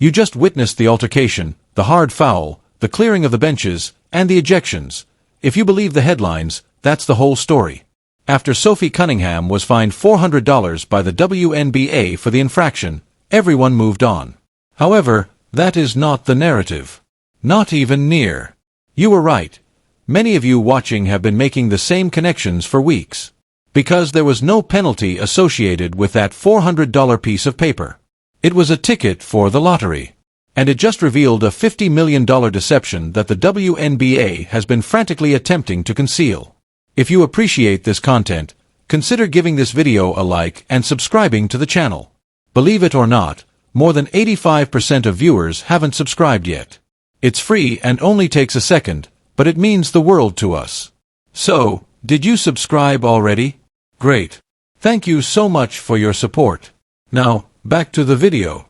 You just witnessed the altercation, the hard foul, the clearing of the benches, and the ejections. If you believe the headlines, that's the whole story. After Sophie Cunningham was fined $400 by the WNBA for the infraction, everyone moved on. However, that is not the narrative. Not even near. You were right. Many of you watching have been making the same connections for weeks. Because there was no penalty associated with that $400 piece of paper. It was a ticket for the lottery. And it just revealed a $50 million deception that the WNBA has been frantically attempting to conceal. If you appreciate this content, consider giving this video a like and subscribing to the channel. Believe it or not, more than 85% of viewers haven't subscribed yet. It's free and only takes a second, but it means the world to us. So, did you subscribe already? Great. Thank you so much for your support. Now, back to the video.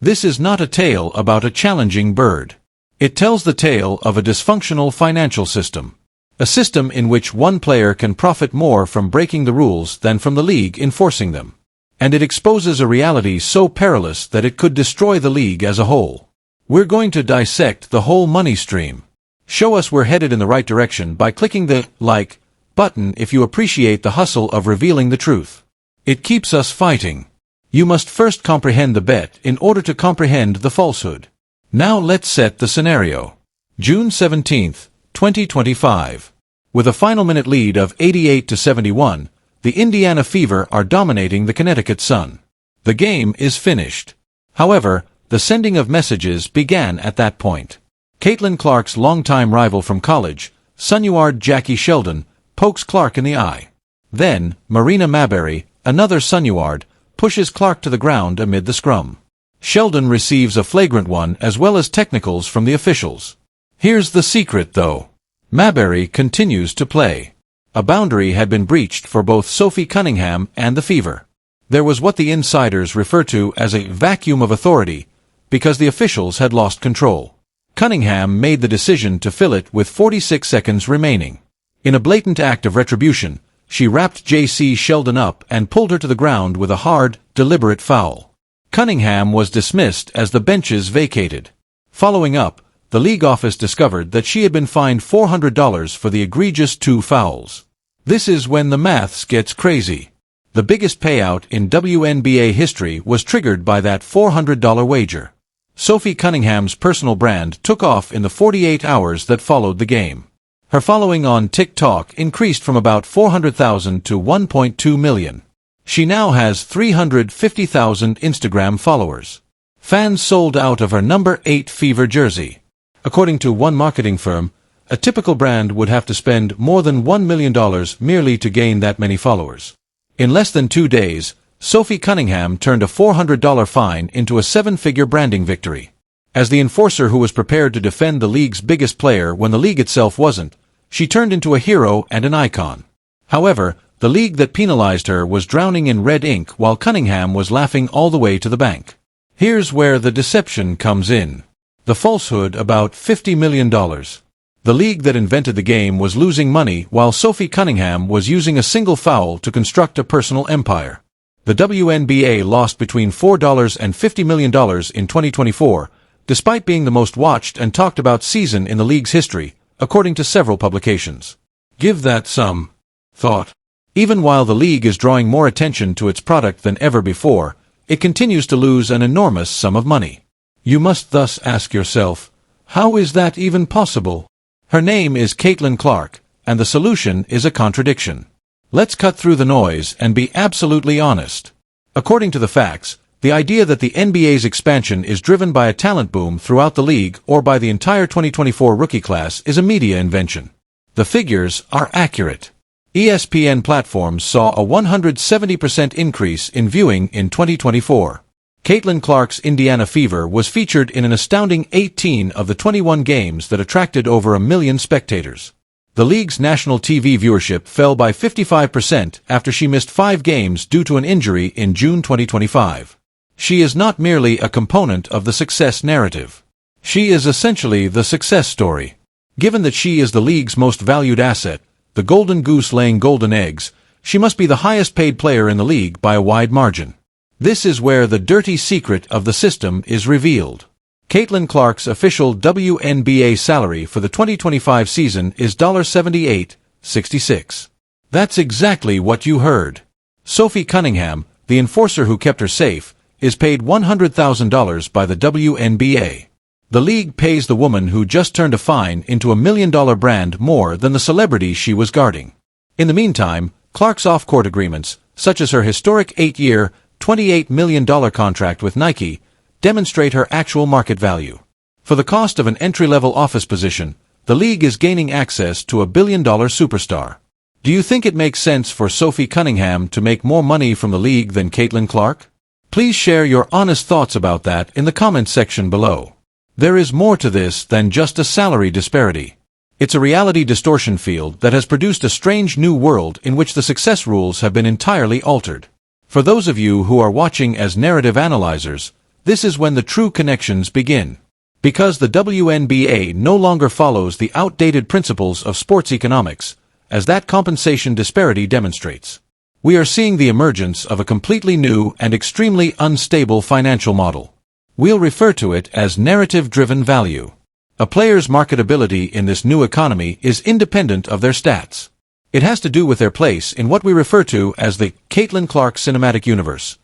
This is not a tale about a challenging bird. It tells the tale of a dysfunctional financial system. A system in which one player can profit more from breaking the rules than from the league enforcing them. And it exposes a reality so perilous that it could destroy the league as a whole. We're going to dissect the whole money stream. Show us we're headed in the right direction by clicking the like button if you appreciate the hustle of revealing the truth. It keeps us fighting. You must first comprehend the bet in order to comprehend the falsehood. Now let's set the scenario. June 17th, 2025. With a final minute lead of 88-71, the Indiana Fever are dominating the Connecticut Sun. The game is finished. However, the sending of messages began at that point. Caitlyn Clark's longtime rival from college, Sunyard Jackie Sheldon, pokes Clark in the eye. Then, Marina Maberry, another Sunyard, pushes Clark to the ground amid the scrum. Sheldon receives a flagrant one as well as technicals from the officials. Here's the secret, though. Maberry continues to play. A boundary had been breached for both Sophie Cunningham and the Fever. There was what the insiders refer to as a vacuum of authority, because the officials had lost control. Cunningham made the decision to fill it with 46 seconds remaining. In a blatant act of retribution, she wrapped J.C. Sheldon up and pulled her to the ground with a hard, deliberate foul. Cunningham was dismissed as the benches vacated. Following up, the league office discovered that she had been fined $400 for the egregious 2 fouls. This is when the maths gets crazy. The biggest payout in WNBA history was triggered by that $400 wager. Sophie Cunningham's personal brand took off in the 48 hours that followed the game. Her following on TikTok increased from about 400,000 to 1.2 million. She now has 350,000 Instagram followers. Fans sold out of her number 8 Fever jersey. According to one marketing firm, a typical brand would have to spend more than $1 million merely to gain that many followers. In less than 2 days, Sophie Cunningham turned a $400 fine into a 7-figure branding victory. As the enforcer who was prepared to defend the league's biggest player when the league itself wasn't, she turned into a hero and an icon. However, the league that penalized her was drowning in red ink while Cunningham was laughing all the way to the bank. Here's where the deception comes in. The falsehood about $50 million. The league that invented the game was losing money while Sophie Cunningham was using a single foul to construct a personal empire. The WNBA lost between $4 and $50 million in 2024, despite being the most watched and talked about season in the league's history, according to several publications. Give that some thought. Even while the league is drawing more attention to its product than ever before, it continues to lose an enormous sum of money. You must thus ask yourself, how is that even possible? Her name is Caitlyn Clark, and the solution is a contradiction. Let's cut through the noise and be absolutely honest. According to the facts, the idea that the NBA's expansion is driven by a talent boom throughout the league or by the entire 2024 rookie class is a media invention. The figures are accurate. ESPN platforms saw a 170% increase in viewing in 2024. Caitlyn Clark's Indiana Fever was featured in an astounding 18 of the 21 games that attracted over 1 million spectators. The league's national TV viewership fell by 55% after she missed 5 games due to an injury in June 2025. She is not merely a component of the success narrative. She is essentially the success story. Given that she is the league's most valued asset, the golden goose laying golden eggs, she must be the highest paid player in the league by a wide margin. This is where the dirty secret of the system is revealed. Caitlyn Clark's official WNBA salary for the 2025 season is $78.66. That's exactly what you heard. Sophie Cunningham, the enforcer who kept her safe, is paid $100,000 by the WNBA. The league pays the woman who just turned a fine into $1 million brand more than the celebrity she was guarding. In the meantime, Clark's off-court agreements, such as her historic 8-year, $28 million contract with Nike, demonstrate her actual market value. For the cost of an entry-level office position, the league is gaining access to a billion-dollar superstar. Do you think it makes sense for Sophie Cunningham to make more money from the league than Caitlyn Clark? Please share your honest thoughts about that in the comments section below. There is more to this than just a salary disparity. It's a reality distortion field that has produced a strange new world in which the success rules have been entirely altered. For those of you who are watching as narrative analyzers, this is when the true connections begin. Because the WNBA no longer follows the outdated principles of sports economics, as that compensation disparity demonstrates. We are seeing the emergence of a completely new and extremely unstable financial model. We'll refer to it as narrative-driven value. A player's marketability in this new economy is independent of their stats. It has to do with their place in what we refer to as the Caitlyn Clark cinematic universe.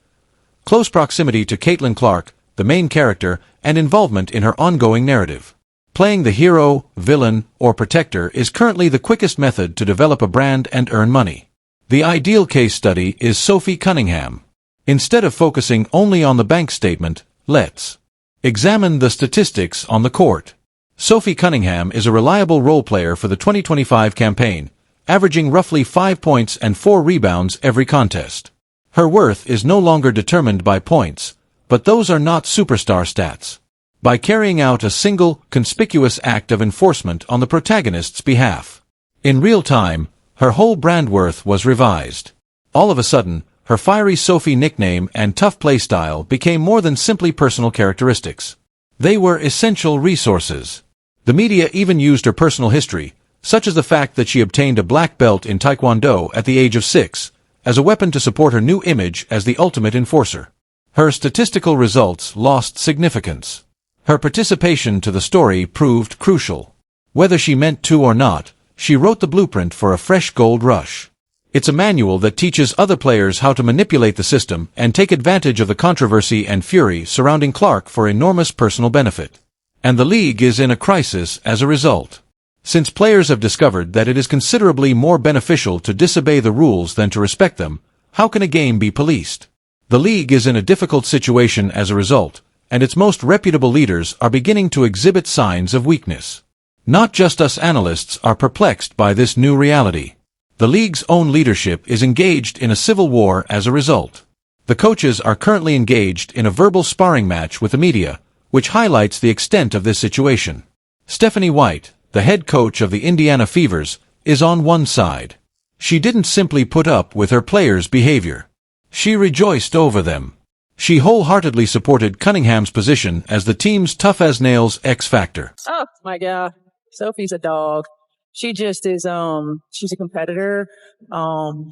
Close proximity to Caitlyn Clark, the main character, and involvement in her ongoing narrative. Playing the hero, villain, or protector is currently the quickest method to develop a brand and earn money. The ideal case study is Sophie Cunningham. Instead of focusing only on the bank statement, let's examine the statistics on the court. Sophie Cunningham is a reliable role player for the 2025 campaign, averaging roughly 5 points and 4 rebounds every contest. Her worth is no longer determined by points, but those are not superstar stats. By carrying out a single, conspicuous act of enforcement on the protagonist's behalf. In real time, her whole brand worth was revised. All of a sudden, her fiery Sophie nickname and tough play style became more than simply personal characteristics. They were essential resources. The media even used her personal history, such as the fact that she obtained a black belt in Taekwondo at the age of 6, as a weapon to support her new image as the ultimate enforcer. Her statistical results lost significance. Her participation to the story proved crucial. Whether she meant to or not, she wrote the blueprint for a fresh gold rush. It's a manual that teaches other players how to manipulate the system and take advantage of the controversy and fury surrounding Clark for enormous personal benefit. And the league is in a crisis as a result. Since players have discovered that it is considerably more beneficial to disobey the rules than to respect them, how can a game be policed? The league is in a difficult situation as a result, and its most reputable leaders are beginning to exhibit signs of weakness. Not just us analysts are perplexed by this new reality. The league's own leadership is engaged in a civil war as a result. The coaches are currently engaged in a verbal sparring match with the media, which highlights the extent of this situation. Stephanie White, the head coach of the Indiana Fevers, is on one side. She didn't simply put up with her players' behavior. She rejoiced over them. She wholeheartedly supported Cunningham's position as the team's tough-as-nails X-factor. Oh, my God. Sophie's a dog. She just is, she's a competitor.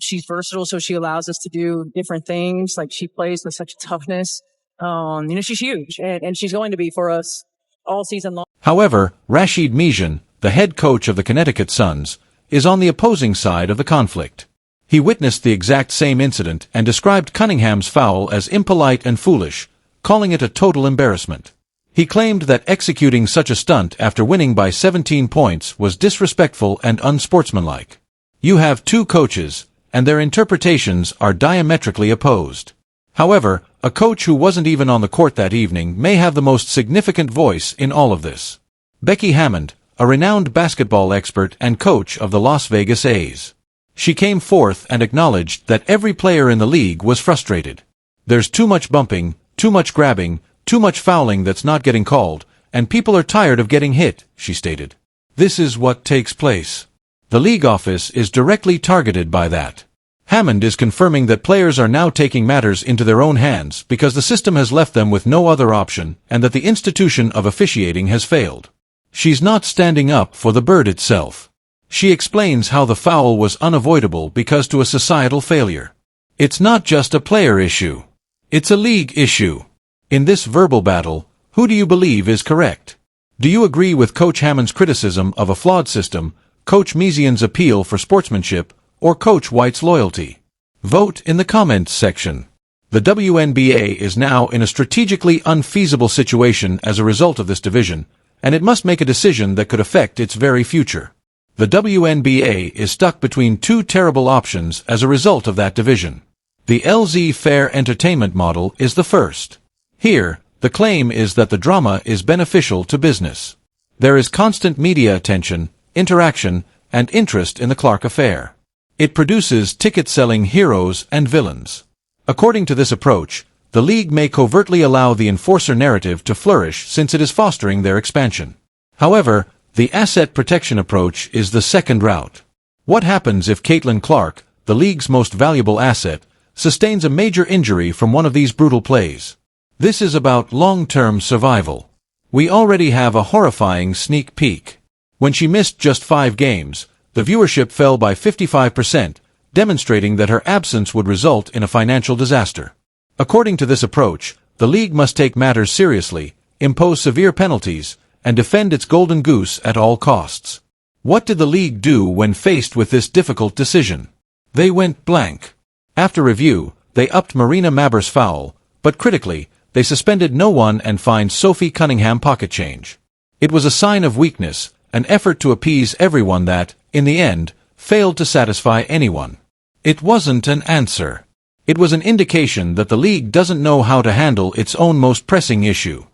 She's versatile, so she allows us to do different things. Like, she plays with such toughness. She's huge, and she's going to be for us all season long. However, Rashid Mejan, the head coach of the Connecticut Suns, is on the opposing side of the conflict. He witnessed the exact same incident and described Cunningham's foul as impolite and foolish, calling it a total embarrassment. He claimed that executing such a stunt after winning by 17 points was disrespectful and unsportsmanlike. You have two coaches, and their interpretations are diametrically opposed. However, a coach who wasn't even on the court that evening may have the most significant voice in all of this. Becky Hammond, a renowned basketball expert and coach of the Las Vegas A's. She came forth and acknowledged that every player in the league was frustrated. There's too much bumping, too much grabbing, too much fouling that's not getting called, and people are tired of getting hit, she stated. This is what takes place. The league office is directly targeted by that. Hammond is confirming that players are now taking matters into their own hands because the system has left them with no other option and that the institution of officiating has failed. She's not standing up for the bird itself. She explains how the foul was unavoidable because to a societal failure. It's not just a player issue. It's a league issue. In this verbal battle, Who do you believe is correct? Do you agree with Coach Hammond's criticism of a flawed system, Coach Mezian's appeal for sportsmanship, or Coach White's loyalty? Vote in the comments section. The WNBA is now in a strategically unfeasible situation as a result of this division, and it must make a decision that could affect its very future. The WNBA is stuck between two terrible options as a result of that division. The LZ Fair Entertainment model is the first. Here, the claim is that the drama is beneficial to business. There is constant media attention, interaction, and interest in the Clark affair. It produces ticket-selling heroes and villains. According to this approach, the league may covertly allow the enforcer narrative to flourish since it is fostering their expansion. However, the asset protection approach is the second route. What happens if Caitlyn Clark, the league's most valuable asset, sustains a major injury from one of these brutal plays? This is about long-term survival. We already have a horrifying sneak peek. When she missed just 5 games, the viewership fell by 55%, demonstrating that her absence would result in a financial disaster. According to this approach, the league must take matters seriously, impose severe penalties, and defend its golden goose at all costs. What did the league do when faced with this difficult decision? They went blank. After review, they upped Marina Maber's foul, but critically, they suspended no one and fined Sophie Cunningham pocket change. It was a sign of weakness, an effort to appease everyone that, in the end, failed to satisfy anyone. It wasn't an answer. It was an indication that the league doesn't know how to handle its own most pressing issue.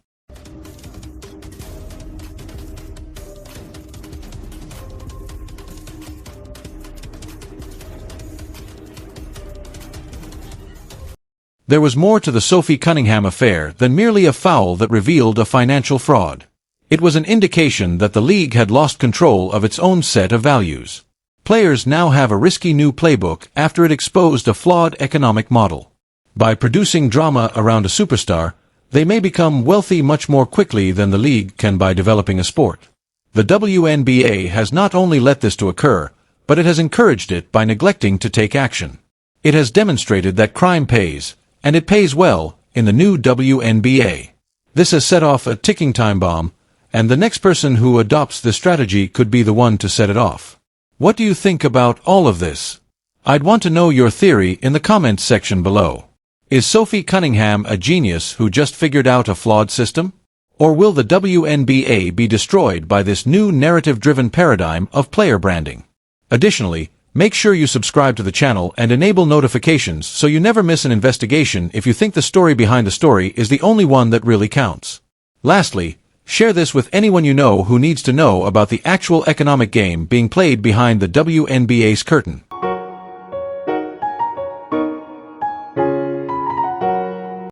There was more to the Sophie Cunningham affair than merely a foul that revealed a financial fraud. It was an indication that the league had lost control of its own set of values. Players now have a risky new playbook after it exposed a flawed economic model. By producing drama around a superstar, they may become wealthy much more quickly than the league can by developing a sport. The WNBA has not only let this to occur, but it has encouraged it by neglecting to take action. It has demonstrated that crime pays, and it pays well, in the new WNBA. This has set off a ticking time bomb, and the next person who adopts this strategy could be the one to set it off. What do you think about all of this? I'd want to know your theory in the comments section below. Is Sophie Cunningham a genius who just figured out a flawed system? Or will the WNBA be destroyed by this new narrative-driven paradigm of player branding? Additionally, make sure you subscribe to the channel and enable notifications so you never miss an investigation if you think the story behind the story is the only one that really counts. Lastly, share this with anyone you know who needs to know about the actual economic game being played behind the WNBA's curtain.